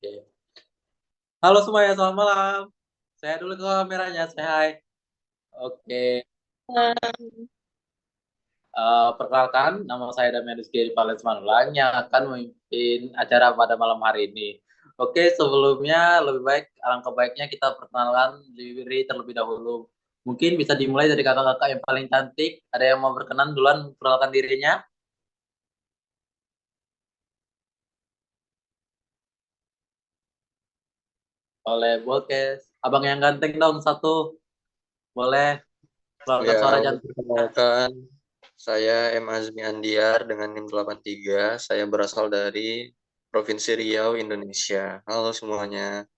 Oke. Halo semuanya, selamat malam. Saya dulu ke kameranya, saya hai. Oke, perkenalkan, nama saya Damian Rizky Valens Manulang yang akan memimpin acara pada malam hari ini. Oke, sebelumnya lebih baik, alangkah baiknya kita perkenalan diri terlebih dahulu. Mungkin bisa dimulai dari kakak-kakak yang paling cantik. Ada yang mau berkenan duluan memperkenalkan dirinya? Boleh, Bolkes. Abang yang ganteng dong, satu. Boleh, keluarkan Ya, suara untuk cantiknya. perkenalkan, saya M. Azmi Andiar dengan NIM 83. Saya berasal dari Provinsi Riau, Indonesia. Halo semuanya.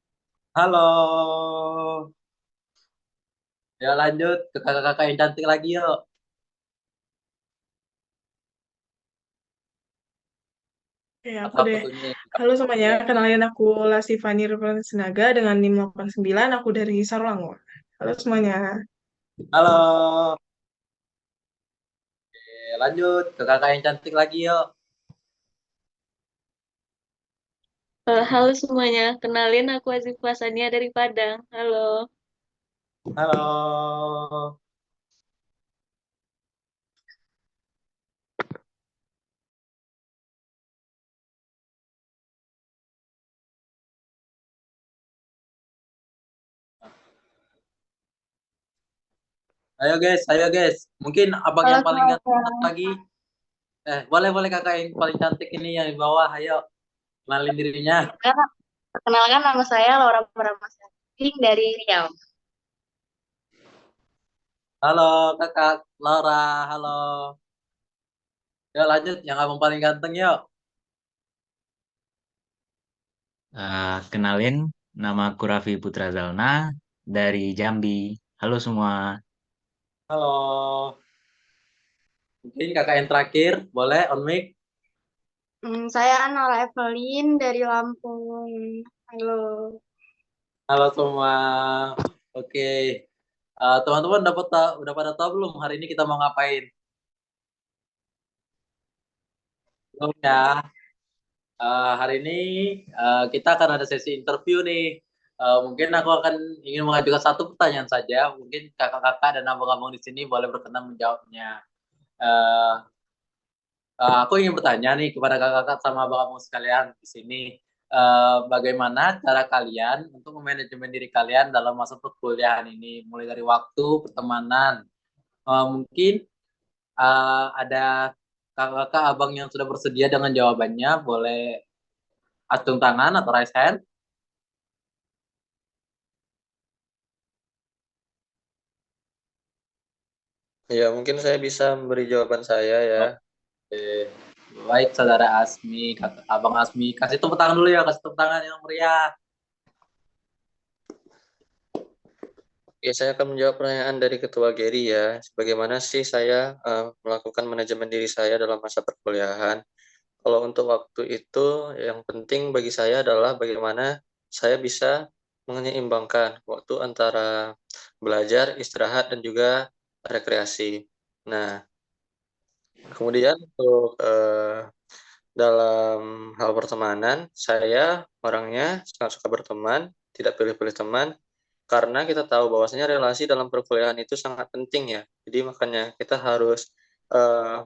Halo. Ya lanjut ke kakak-kakak yang cantik lagi yuk. Ya, aku Apa deh. tuh nih? Halo semuanya, kenalin aku Lasifani Rufan Sinaga dengan NIM 89, aku dari Sarwango. Halo semuanya. Halo. Lanjut ke kakak yang cantik lagi yuk. Halo semuanya, kenalin aku Azif Fasania dari Padang. Halo. Halo. Ayo guys. Mungkin abang Halo yang paling ganteng semuanya. lagi. Boleh boleh kakak yang paling cantik ini yang di bawah. Ayo, kenalin dirinya. Perkenalkan nama saya Laura Prameswati dari Riau. Halo kakak Laura. Halo. Yuk lanjut yang abang paling ganteng yuk. Kenalin, nama aku Raffi Putra Zalna dari Jambi. Halo semua. Halo. Mungkin kakak yang terakhir. Boleh on mic. Saya Anora Evelyn dari Lampung. Halo. Halo semua. Oke. Teman-teman udah pada tahu belum hari ini kita mau ngapain? Belum ya. Hari ini kita akan ada sesi interview nih. Mungkin aku akan ingin mengajukan satu pertanyaan saja. Mungkin kakak-kakak dan abang-abang di sini boleh berkenan menjawabnya. Eh, aku ingin bertanya nih kepada kakak-kakak sama abang-abang sekalian di sini. Bagaimana cara kalian untuk memanajemen diri kalian dalam masa perkuliahan ini? Mulai dari waktu, pertemanan. Mungkin ada kakak-kakak abang yang sudah bersedia dengan jawabannya. Boleh acung tangan atau raise hand. Ya, mungkin saya bisa memberi jawaban saya ya. Oke. Baik, saudara Asmi, Abang Asmi. Kasih tepuk tangan dulu ya, kasih tepuk tangan yang meriah. Ya, saya akan menjawab pertanyaan dari Ketua Geri ya. Bagaimana sih saya melakukan manajemen diri saya dalam masa perkuliahan? Kalau untuk waktu itu, yang penting bagi saya adalah bagaimana saya bisa menyeimbangkan waktu antara belajar, istirahat, dan juga rekreasi. Nah, kemudian untuk dalam hal pertemanan, saya orangnya sangat suka berteman, tidak pilih-pilih teman, karena kita tahu bahwasanya relasi dalam perkuliahan itu sangat penting ya. Jadi makanya kita harus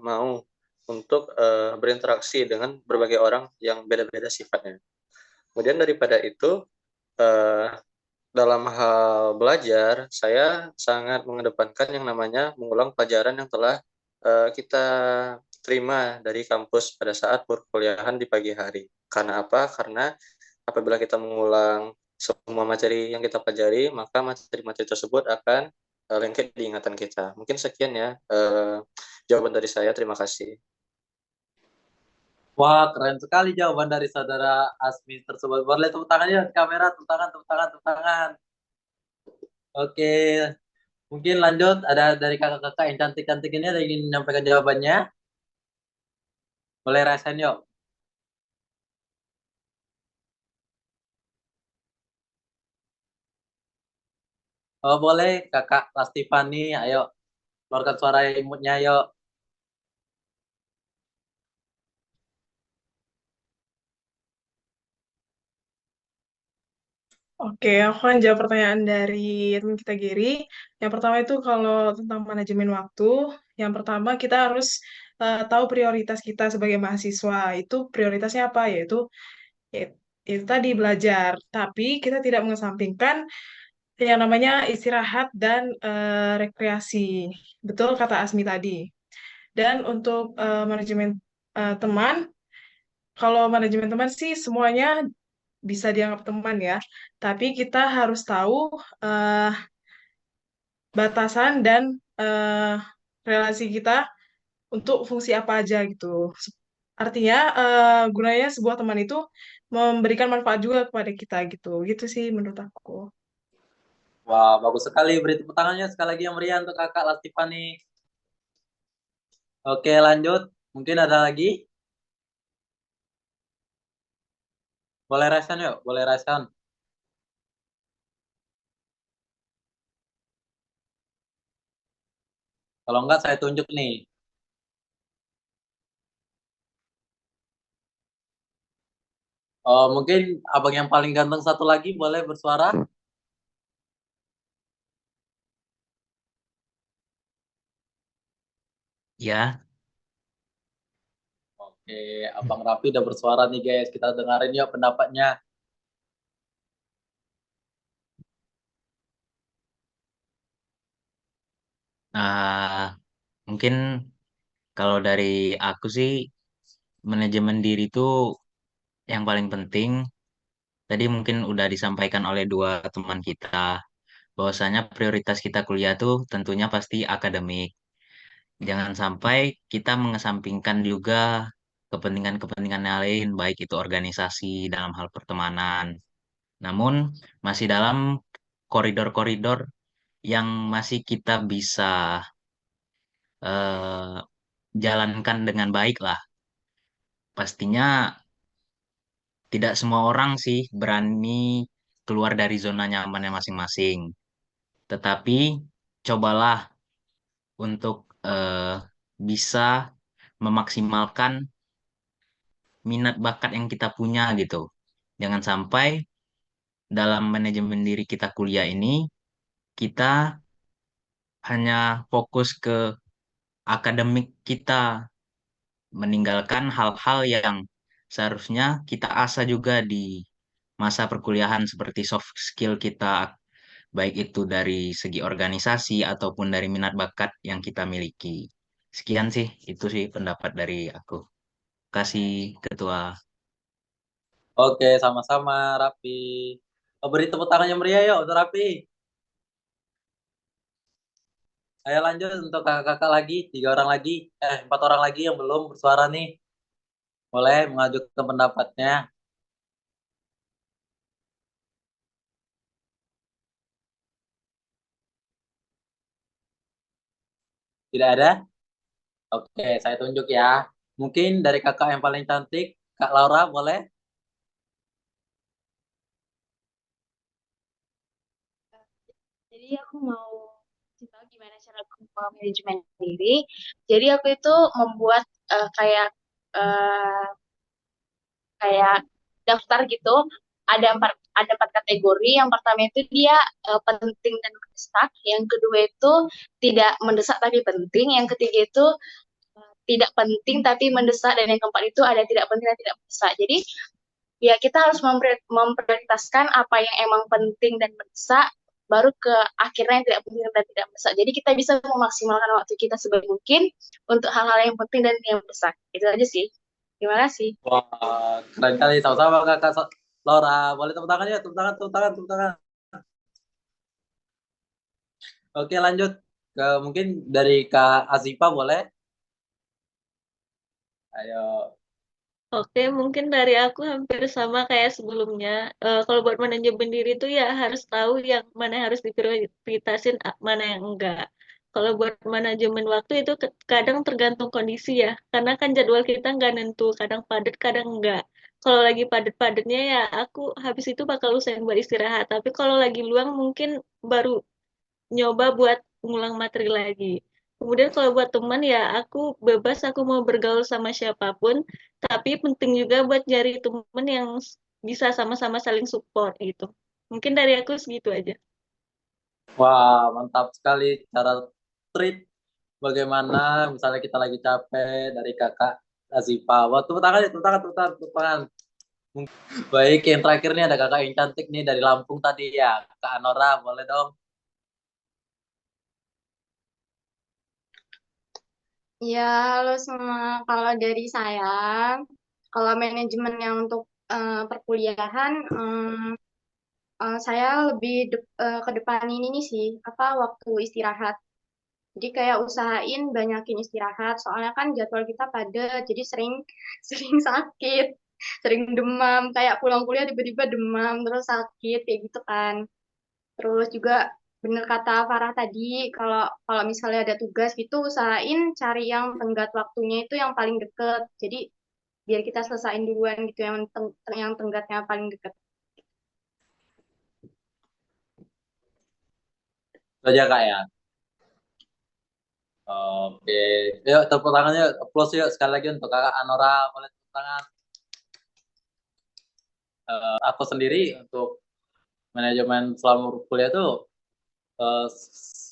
mau untuk berinteraksi dengan berbagai orang yang beda-beda sifatnya. Kemudian daripada itu, eh, dalam hal belajar, saya sangat mengedepankan yang namanya mengulang pelajaran yang telah kita terima dari kampus pada saat perkuliahan di pagi hari. Karena apa? Karena apabila kita mengulang semua materi yang kita pelajari, maka materi-materi tersebut akan lengket di ingatan kita. Mungkin sekian ya jawaban dari saya. Terima kasih. Wah, keren sekali jawaban dari saudara Asmi tersebut. Boleh tepuk tangan ya di kamera, tepuk tangan, tepuk tangan, tepuk tangan. Oke, mungkin lanjut. Ada dari kakak-kakak yang cantik-cantik ini ada yang ingin menyampaikan jawabannya. Boleh rasain yuk. Oh, boleh kakak Lastifani, ayo keluarkan suara imutnya yuk. Oke, aku akan jawab pertanyaan dari teman kita Gary. Yang pertama itu kalau tentang manajemen waktu, yang pertama kita harus tahu prioritas kita sebagai mahasiswa. Itu prioritasnya apa? Ya- yaitu tadi belajar. Tapi kita tidak mengesampingkan yang namanya istirahat dan rekreasi. Betul kata Asmi tadi. Dan untuk manajemen teman, kalau manajemen teman sih semuanya bisa dianggap teman ya. Tapi kita harus tahu eh, batasan dan eh, relasi kita untuk fungsi apa aja gitu. Artinya gunanya sebuah teman itu memberikan manfaat juga kepada kita gitu. Gitu sih menurut aku. Wah, bagus sekali. Beri tepuk tangannya sekali lagi yang meriah untuk kakak Lastifani. Oke, lanjut. Mungkin ada lagi? Boleh rasan yuk, boleh rasan. Kalau enggak, saya tunjuk nih. Oh, mungkin abang yang paling ganteng satu lagi boleh bersuara? Ya, Oke, abang Raffi udah bersuara nih guys. Kita dengerin yuk pendapatnya. mungkin kalau dari aku sih manajemen diri itu yang paling penting. Tadi mungkin udah disampaikan oleh dua teman kita bahwasanya prioritas kita kuliah tuh tentunya pasti akademik. Jangan sampai kita mengesampingkan juga kepentingan-kepentingan yang lain, baik itu organisasi dalam hal pertemanan. Namun masih dalam koridor-koridor yang masih kita bisa eh, jalankan dengan baik lah. Pastinya tidak semua orang sih berani keluar dari zona nyamannya masing-masing. Tetapi cobalah untuk bisa memaksimalkan minat bakat yang kita punya gitu. Jangan sampai dalam manajemen diri kita kuliah ini kita hanya fokus ke akademik kita, meninggalkan hal-hal yang seharusnya kita asah juga di masa perkuliahan seperti soft skill kita, baik itu dari segi organisasi ataupun dari minat bakat yang kita miliki. Sekian sih, itu sih pendapat dari aku. Kasih Ketua. Oke, sama-sama Raffi. Oh, beri tepuk tangan yang meriah yuk untuk Raffi. Ayo lanjut untuk kakak-kakak lagi, 3 orang lagi, 4 orang lagi yang belum bersuara nih. Boleh mengajukan pendapatnya. Tidak ada? Oke, saya tunjuk ya. Mungkin dari kakak yang paling cantik, Kak Laura, boleh? Jadi aku mau kasih tahu gimana cara aku manajemen diri. Jadi aku itu membuat eh, kayak daftar gitu. Ada empat kategori. Yang pertama itu dia penting dan mendesak. Yang kedua itu tidak mendesak tapi penting. Yang ketiga itu tidak penting tapi mendesak. Dan yang keempat itu ada tidak penting dan tidak mendesak. Jadi ya kita harus memprioritaskan apa yang emang penting dan mendesak, baru ke akhirnya yang tidak penting dan tidak mendesak. Jadi kita bisa memaksimalkan waktu kita sebaik mungkin untuk hal-hal yang penting dan yang mendesak. Itu aja sih. Terima kasih. Wah, keren kali. Sama-sama kakak Laura. Boleh tepuk tangan ya? Tepuk tangan, tepuk tangan, tepuk tangan. Oke, lanjut. Mungkin dari Kak Azifa boleh? Ayo. Oke, mungkin dari aku hampir sama kayak sebelumnya. Kalau buat manajemen diri itu ya harus tahu yang mana yang harus diprioritasin, mana yang enggak. Kalau buat manajemen waktu itu kadang tergantung kondisi ya, karena kan jadwal kita nggak nentu, kadang padat, kadang enggak. Kalau lagi padat-padatnya ya aku habis itu bakal usahain buat istirahat. Tapi kalau lagi luang mungkin baru nyoba buat ngulang materi lagi. Kemudian kalau buat teman ya aku bebas, aku mau bergaul sama siapapun, tapi penting juga buat cari teman yang bisa sama-sama saling support gitu. Mungkin dari aku segitu aja. Wah, mantap sekali cara treat bagaimana misalnya kita lagi capek dari kakak Azifa. Wah, tepuk tangan, tepuk tangan, tepuk tangan, tepuk tangan. Baik, yang terakhir nih ada kakak yang cantik nih dari Lampung tadi ya. Kak Anora, boleh dong? Ya, halo semua. Kalau dari saya, kalau manajemen yang untuk perkuliahan, saya lebih ke depan ini nih sih, apa waktu istirahat. Jadi kayak usahain banyakin istirahat, soalnya kan jadwal kita padat, jadi sering sering sakit, sering demam, kayak pulang kuliah tiba-tiba demam, terus sakit, kayak gitu kan. Terus juga bener kata Farah tadi, kalau kalau misalnya ada tugas gitu, usahain cari yang tenggat waktunya itu yang paling deket. Jadi biar kita selesain duluan gitu, yang tenggatnya paling deket. Itu aja kak ya. Oke, yuk tepuk tangannya, applause yuk sekali lagi untuk kakak Anora, boleh tepuk tangan. Aku sendiri untuk manajemen selama kuliah tuh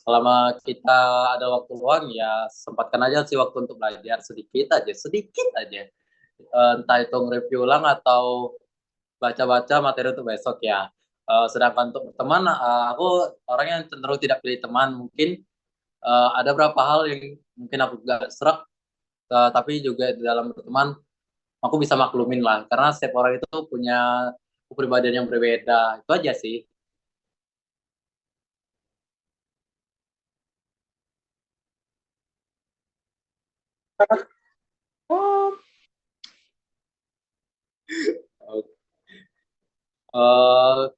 selama kita ada waktu luang ya sempatkan aja sih waktu untuk belajar sedikit aja. Entah itu nge-review ulang atau baca-baca materi untuk besok ya. Sedangkan untuk teman, aku orang yang cenderung tidak pilih teman. Mungkin ada beberapa hal yang mungkin aku gak serak, tapi juga di dalam berteman aku bisa maklumin lah. Karena setiap orang itu punya kepribadian yang berbeda. Itu aja sih. Oh.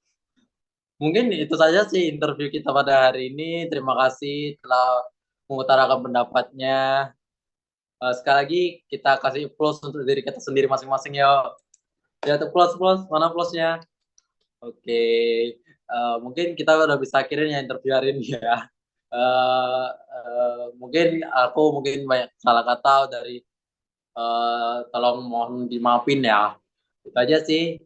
Mungkin itu saja sih interview kita pada hari ini. Terima kasih telah mengutarakan pendapatnya. Sekali lagi kita kasih plus untuk diri kita sendiri masing-masing ya. Ya, tuh plus, mana plusnya? Oke, mungkin kita udah bisa akhirin ya interview hari ini ya. Mungkin aku banyak salah kata dari tolong mohon dimaafin ya. Itu aja sih.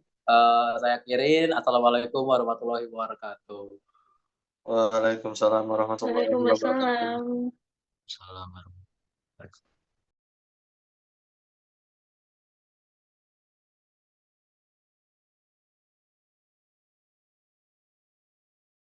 Saya akhirin. Assalamualaikum warahmatullahi wabarakatuh. Waalaikumsalam warahmatullahi wabarakatuh. Waalaikumsalam. Salam warahmatullahi wabarakatuh.